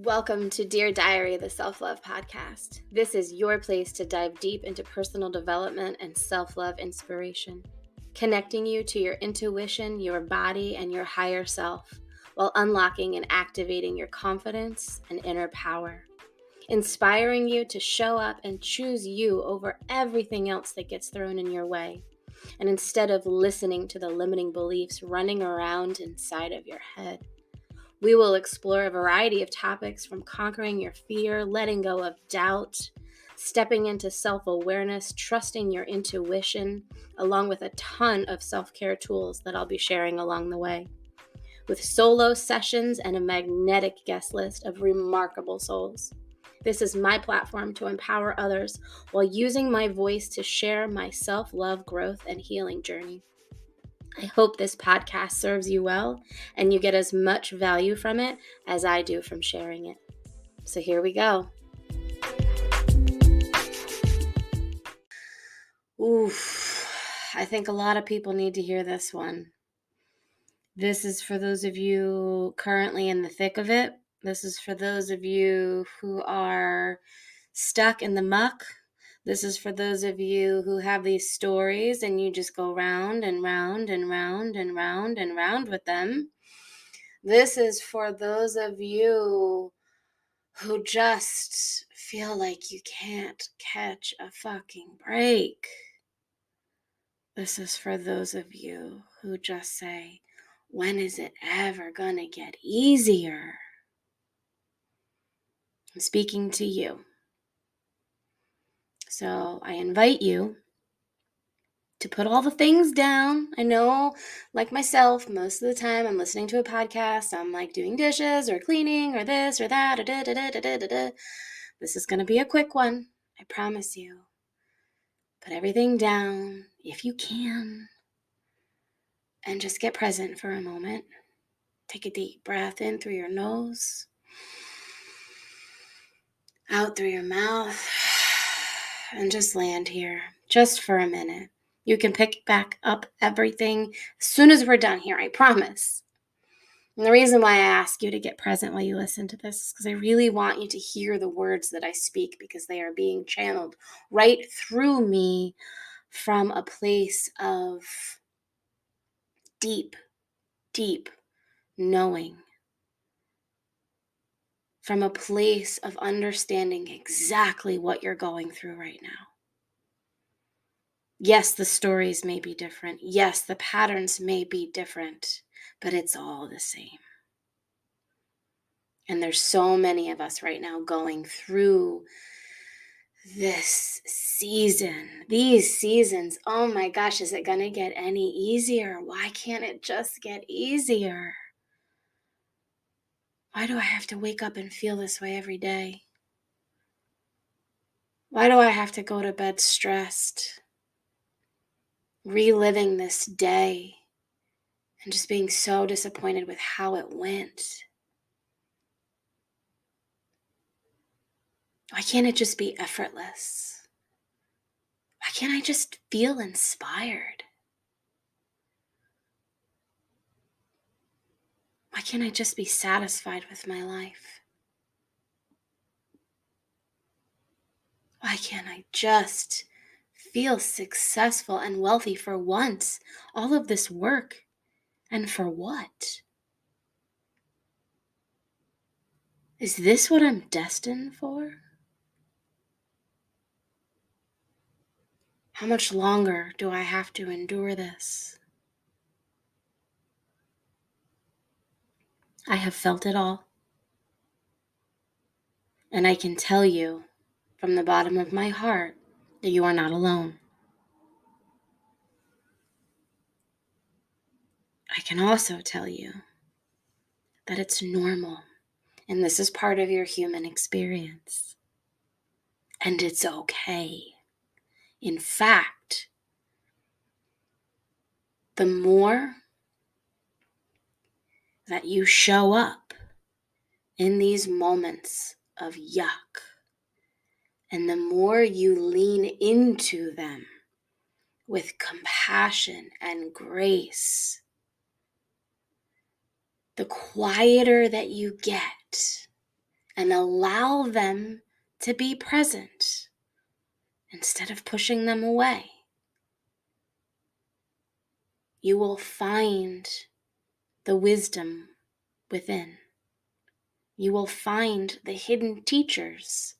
Welcome to Dear Diary, the Self-Love Podcast. This is your place to dive deep into personal development and self-love inspiration, connecting you to your intuition, your body, and your higher self, while unlocking and activating your confidence and inner power, inspiring you to show up and choose you over everything else that gets thrown in your way. And instead of listening to the limiting beliefs running around inside of your head, we will explore a variety of topics from conquering your fear, letting go of doubt, stepping into self-awareness, trusting your intuition, along with a ton of self-care tools that I'll be sharing along the way, with solo sessions and a magnetic guest list of remarkable souls. This is my platform to empower others while using my voice to share my self-love growth and healing journey. I hope this podcast serves you well and you get as much value from it as I do from sharing it. So here we go. Oof, I think a lot of people need to hear this one. This is for those of you currently in the thick of it. This is for those of you who are stuck in the muck. This is for those of you who have these stories and you just go round and round and round and round and round with them. This is for those of you who just feel like you can't catch a fucking break. This is for those of you who just say, when is it ever gonna get easier? I'm speaking to you. So I invite you to put all the things down. I know, like myself, most of the time I'm listening to a podcast, I'm like doing dishes or cleaning or this or that or da-da-da-da-da-da-da. This is going to be a quick one, I promise you. Put everything down if you can and just get present for a moment. Take a deep breath in through your nose, out through your mouth, and just land here just for a minute. You can pick back up everything as soon as we're done here, I promise. And the reason why I ask you to get present while you listen to this is because I really want you to hear the words that I speak, because they are being channeled right through me from a place of deep, deep knowing, from a place of understanding exactly what you're going through right now. Yes, the stories may be different. Yes, the patterns may be different, but it's all the same. And there's so many of us right now going through this season, these seasons. Oh my gosh, is it going to get any easier? Why can't it just get easier? Why do I have to wake up and feel this way every day? Why do I have to go to bed stressed, reliving this day and just being so disappointed with how it went? Why can't it just be effortless? Why can't I just feel inspired? Why can't I just be satisfied with my life? Why can't I just feel successful and wealthy for once? All of this work, and for what? Is this what I'm destined for? How much longer do I have to endure this? I have felt it all. And I can tell you from the bottom of my heart that you are not alone. I can also tell you that it's normal, and this is part of your human experience. And it's okay. In fact, the more that you show up in these moments of yuck, and the more you lean into them with compassion and grace, the quieter that you get, and allow them to be present instead of pushing them away. You will find the wisdom within. You will find the hidden teachers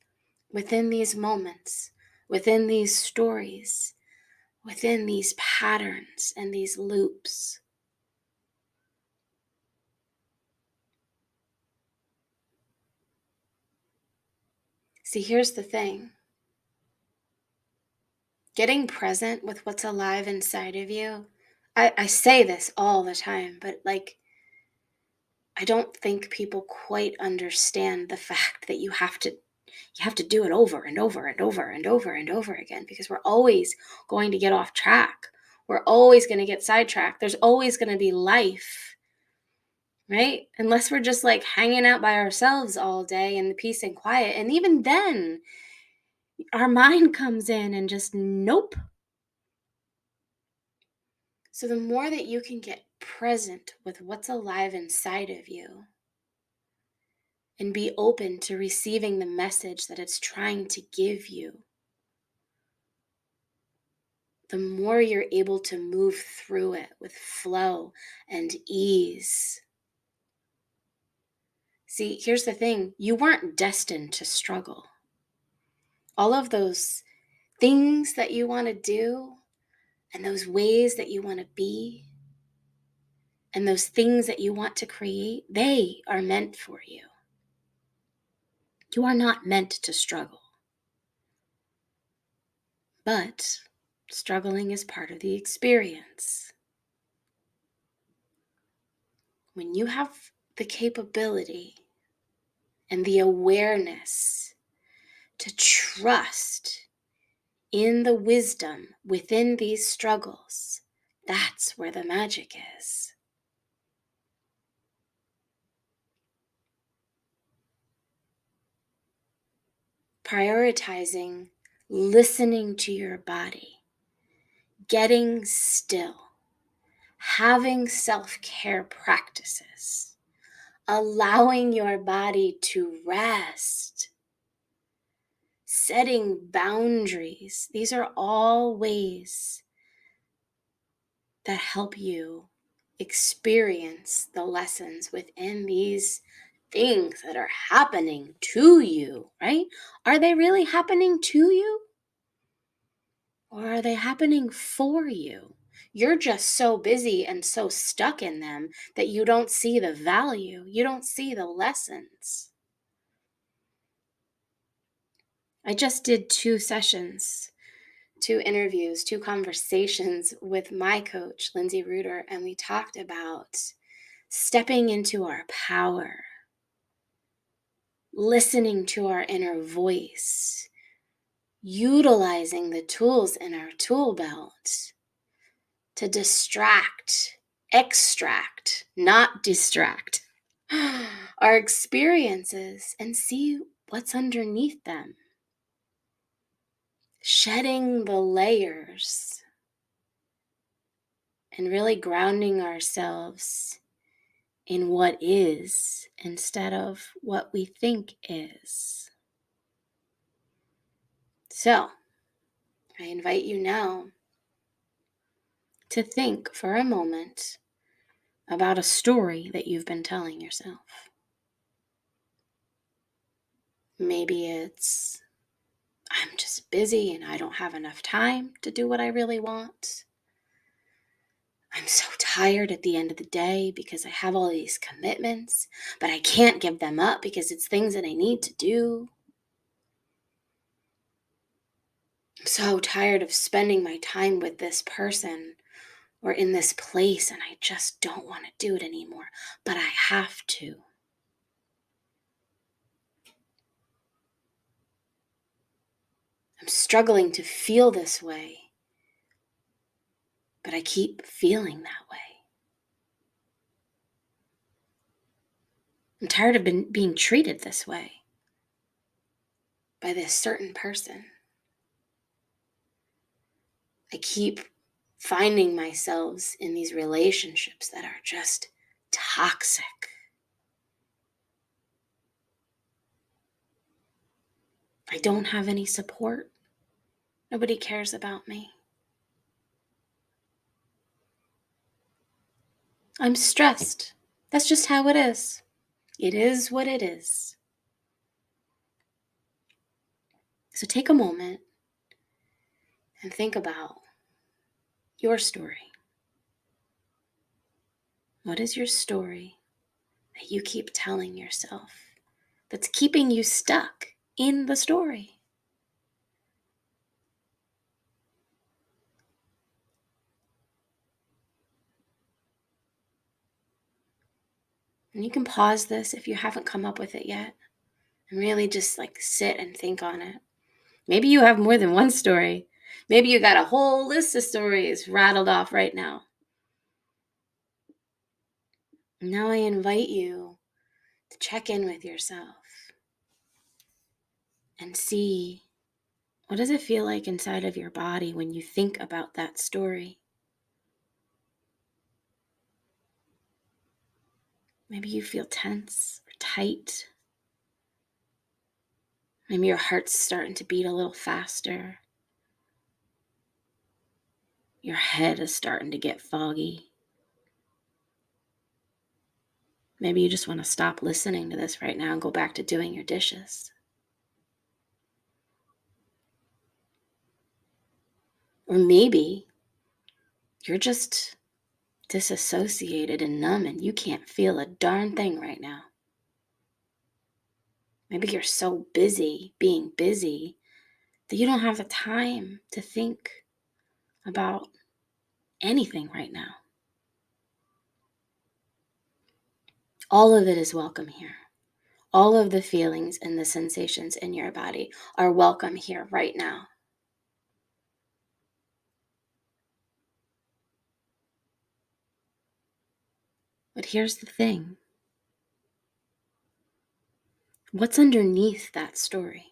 within these moments, within these stories, within these patterns and these loops. See, here's the thing. Getting present with what's alive inside of you, I say this all the time, but I don't think people quite understand the fact that you have to do it over and over and over and over and over again, because we're always going to get off track. We're always going to get sidetracked. There's always going to be life, right? Unless we're just hanging out by ourselves all day in the peace and quiet. And even then, our mind comes in and just nope. So the more that you can get present with what's alive inside of you and be open to receiving the message that it's trying to give you, the more you're able to move through it with flow and ease. See, here's the thing. You weren't destined to struggle. All of those things that you want to do and those ways that you want to be and those things that you want to create, they are meant for you. You are not meant to struggle. But struggling is part of the experience. When you have the capability and the awareness to trust in the wisdom within these struggles, that's where the magic is. Prioritizing listening to your body, getting still, having self-care practices, allowing your body to rest, setting boundaries. These are all ways that help you experience the lessons within these things that are happening to you, right? Are they really happening to you? Or are they happening for you? You're just so busy and so stuck in them that you don't see the value. You don't see the lessons. I just did 2 sessions, 2 interviews, 2 conversations with my coach, Lindsay Reuter, and we talked about stepping into our power, listening to our inner voice, utilizing the tools in our tool belt to extract, not distract, our experiences and see what's underneath them. Shedding the layers and really grounding ourselves in what is instead of what we think is. So, I invite you now to think for a moment about a story that you've been telling yourself. Maybe it's, I'm just busy and I don't have enough time to do what I really want. I'm so tired at the end of the day because I have all these commitments, but I can't give them up because it's things that I need to do. I'm so tired of spending my time with this person or in this place, and I just don't want to do it anymore, but I have to. I'm struggling to feel this way, but I keep feeling that way. I'm tired of being treated this way by this certain person. I keep finding myself in these relationships that are just toxic. I don't have any support. Nobody cares about me. I'm stressed. That's just how it is. It is what it is. So take a moment and think about your story. What is your story that you keep telling yourself that's keeping you stuck in the story? And you can pause this if you haven't come up with it yet and really just sit and think on it. Maybe you have more than one story. Maybe you got a whole list of stories rattled off right now. Now I invite you to check in with yourself and see, what does it feel like inside of your body when you think about that story? Maybe you feel tense or tight. Maybe your heart's starting to beat a little faster. Your head is starting to get foggy. Maybe you just want to stop listening to this right now and go back to doing your dishes. Or maybe you're just disassociated and numb and you can't feel a darn thing right now. Maybe you're so busy being busy that you don't have the time to think about anything right now. All of it is welcome here. All of the feelings and the sensations in your body are welcome here right now. But here's the thing. What's underneath that story?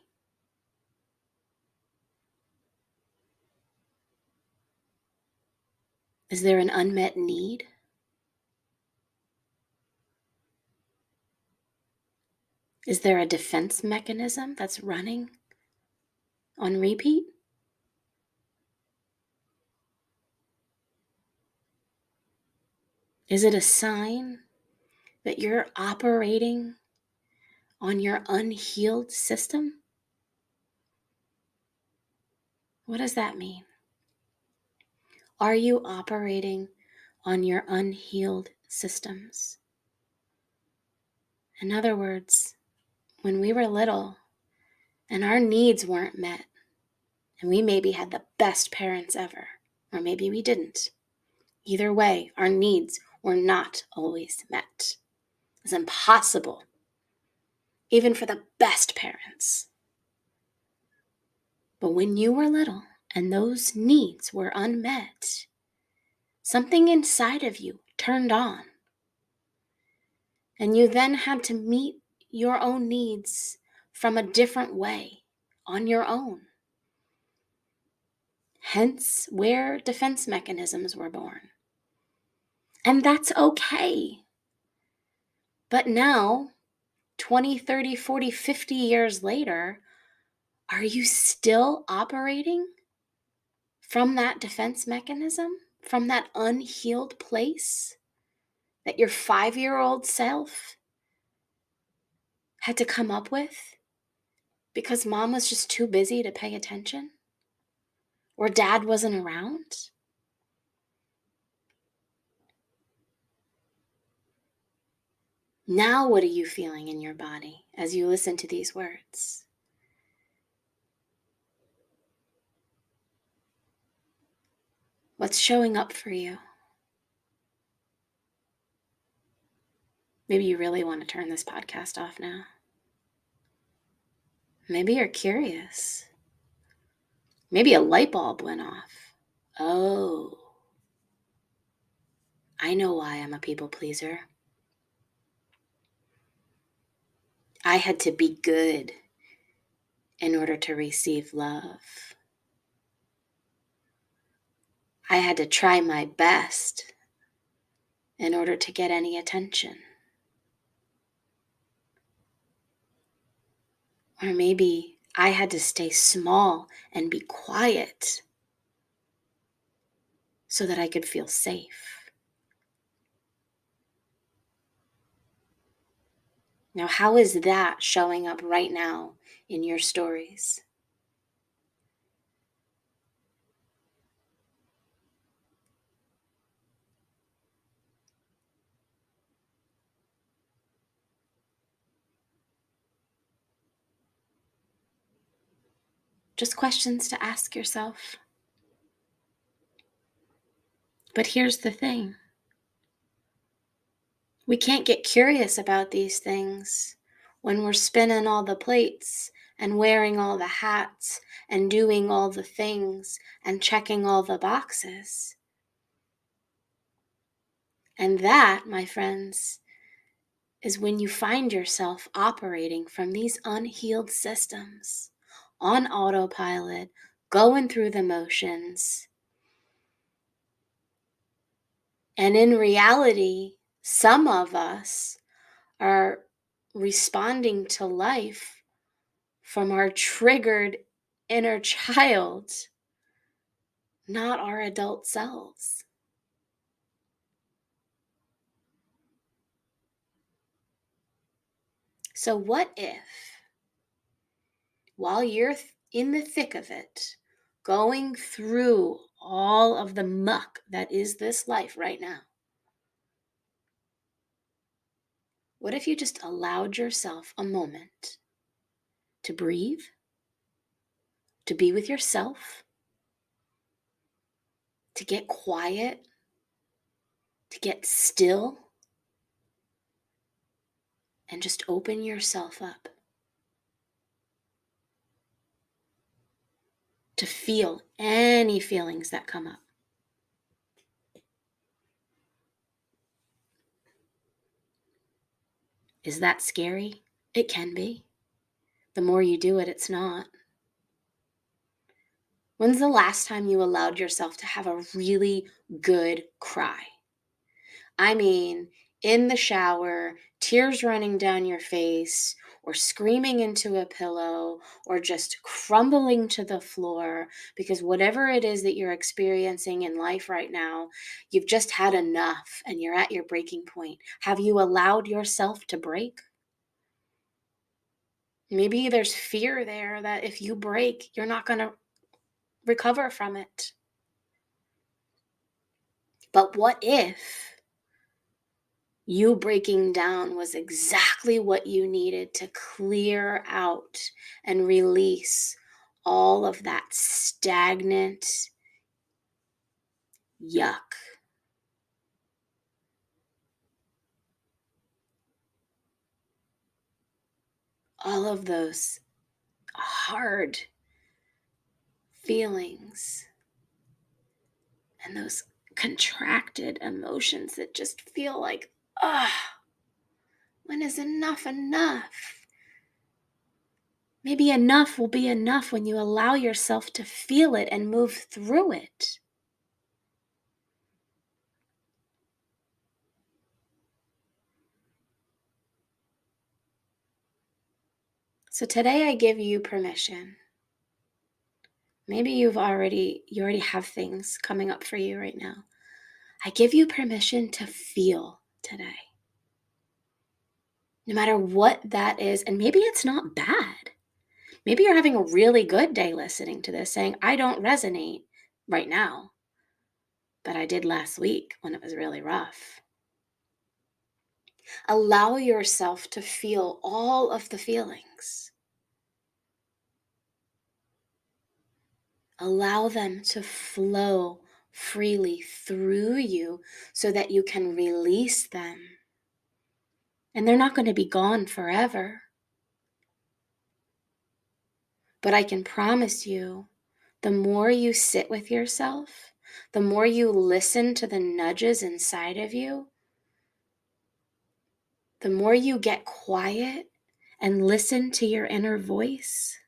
Is there an unmet need? Is there a defense mechanism that's running on repeat? Is it a sign that you're operating on your unhealed system? What does that mean? Are you operating on your unhealed systems? In other words, when we were little and our needs weren't met, and we maybe had the best parents ever, or maybe we didn't. Either way, our needs were not always met. It's impossible, even for the best parents. But when you were little and those needs were unmet, something inside of you turned on. And you then had to meet your own needs from a different way, on your own. Hence, where defense mechanisms were born. And that's okay. But now, 20, 30, 40, 50 years later, are you still operating from that defense mechanism, from that unhealed place that your 5-year-old self had to come up with because mom was just too busy to pay attention? Or dad wasn't around? Now what are you feeling in your body as you listen to these words? What's showing up for you? Maybe you really want to turn this podcast off now. Maybe you're curious. Maybe a light bulb went off. Oh, I know why I'm a people pleaser. I had to be good in order to receive love. I had to try my best in order to get any attention. Or maybe I had to stay small and be quiet so that I could feel safe. Now, how is that showing up right now in your stories? Just questions to ask yourself. But here's the thing. We can't get curious about these things when we're spinning all the plates and wearing all the hats and doing all the things and checking all the boxes. And that, my friends, is when you find yourself operating from these unhealed systems on autopilot, going through the motions. And in reality, some of us are responding to life from our triggered inner child, not our adult selves. So what if, while you're in the thick of it, going through all of the muck that is this life right now, what if you just allowed yourself a moment to breathe, to be with yourself, to get quiet, to get still, and just open yourself up to feel any feelings that come up? Is that scary? It can be. The more you do it, it's not. When's the last time you allowed yourself to have a really good cry? I mean, in the shower, tears running down your face, or screaming into a pillow, or just crumbling to the floor, because whatever it is that you're experiencing in life right now, you've just had enough and you're at your breaking point. Have you allowed yourself to break? Maybe there's fear there that if you break, you're not going to recover from it. But what if you breaking down was exactly what you needed to clear out and release all of that stagnant yuck? All of those hard feelings and those contracted emotions that just feel like, when is enough enough? Maybe enough will be enough when you allow yourself to feel it and move through it. So today I give you permission. Maybe you already have things coming up for you right now. I give you permission to feel today. No matter what that is, and maybe it's not bad. Maybe you're having a really good day listening to this, saying, I don't resonate right now, but I did last week when it was really rough. Allow yourself to feel all of the feelings. Allow them to flow freely through you so that you can release them. And they're not going to be gone forever. But I can promise you, the more you sit with yourself, the more you listen to the nudges inside of you, the more you get quiet and listen to your inner voice,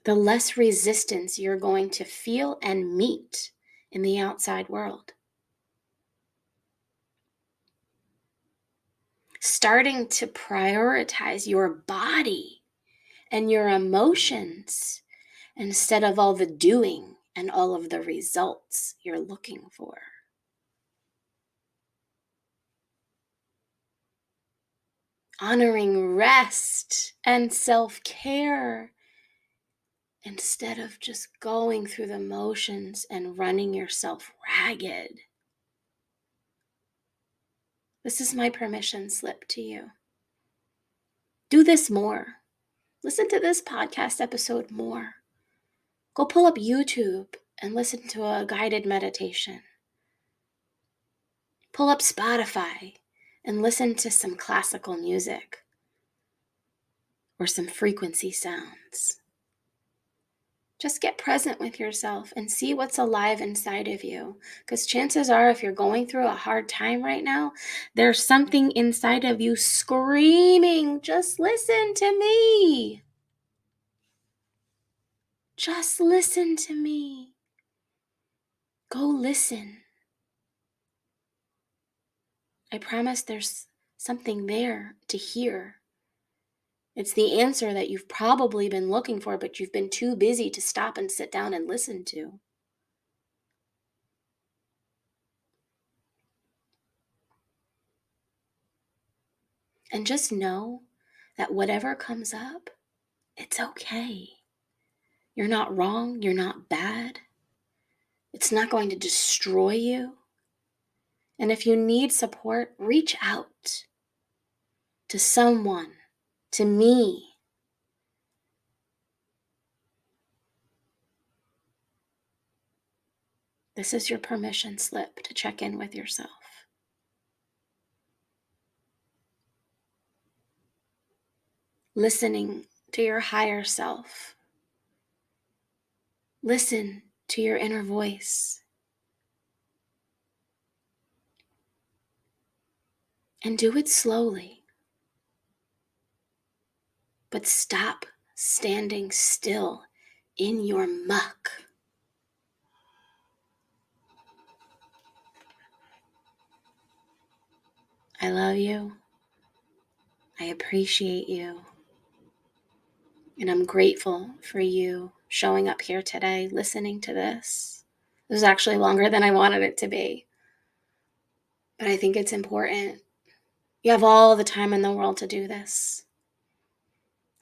the less resistance you're going to feel and meet in the outside world. Starting to prioritize your body and your emotions instead of all the doing and all of the results you're looking for. Honoring rest and self-care instead of just going through the motions and running yourself ragged. This is my permission slip to you. Do this more. Listen to this podcast episode more. Go pull up YouTube and listen to a guided meditation. Pull up Spotify and listen to some classical music or some frequency sounds. Just get present with yourself and see what's alive inside of you. Because chances are, if you're going through a hard time right now, there's something inside of you screaming, just listen to me. Just listen to me. Go listen. I promise there's something there to hear. It's the answer that you've probably been looking for, but you've been too busy to stop and sit down and listen to. And just know that whatever comes up, it's okay. You're not wrong. You're not bad. It's not going to destroy you. And if you need support, reach out to someone, to me. This is your permission slip to check in with yourself. Listening to your higher self. Listen to your inner voice. And do it slowly. But stop standing still in your muck. I love you. I appreciate you. And I'm grateful for you showing up here today, listening to this. This was actually longer than I wanted it to be. But I think it's important. You have all the time in the world to do this.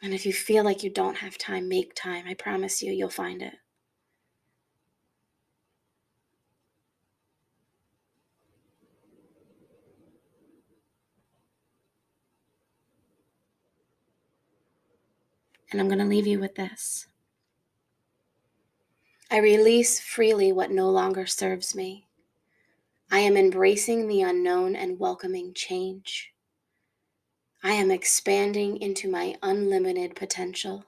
And if you feel like you don't have time, make time. I promise you, you'll find it. And I'm going to leave you with this. I release freely what no longer serves me. I am embracing the unknown and welcoming change. I am expanding into my unlimited potential.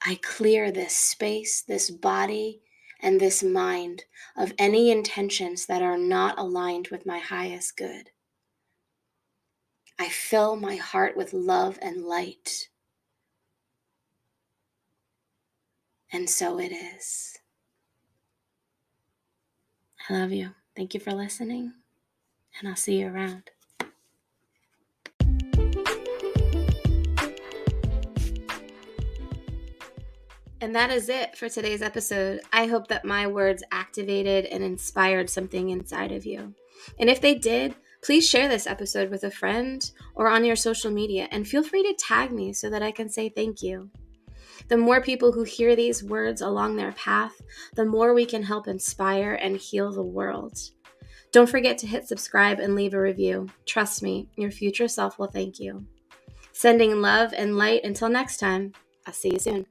I clear this space, this body, and this mind of any intentions that are not aligned with my highest good. I fill my heart with love and light. And so it is. I love you. Thank you for listening, and I'll see you around. And that is it for today's episode. I hope that my words activated and inspired something inside of you. And if they did, please share this episode with a friend or on your social media, and feel free to tag me so that I can say thank you. The more people who hear these words along their path, the more we can help inspire and heal the world. Don't forget to hit subscribe and leave a review. Trust me, your future self will thank you. Sending love and light until next time. I'll see you soon.